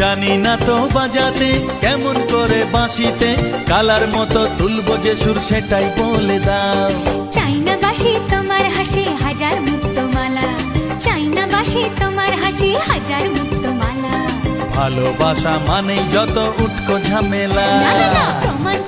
জানি না তো বাজাতে কেমন করে বাঁশিতে কালার মতো তুলবো যে সুর সেটাই বলে দাও। চাই না বাঁশি তোমার হাসি হাজার মুক্তমালা, চাই না বাঁশি তোমার হাসি হাজার মুক্তমালা। ভালোবাসা মানেই যত উটকো ঝামেলা। না না না, প্রমাণ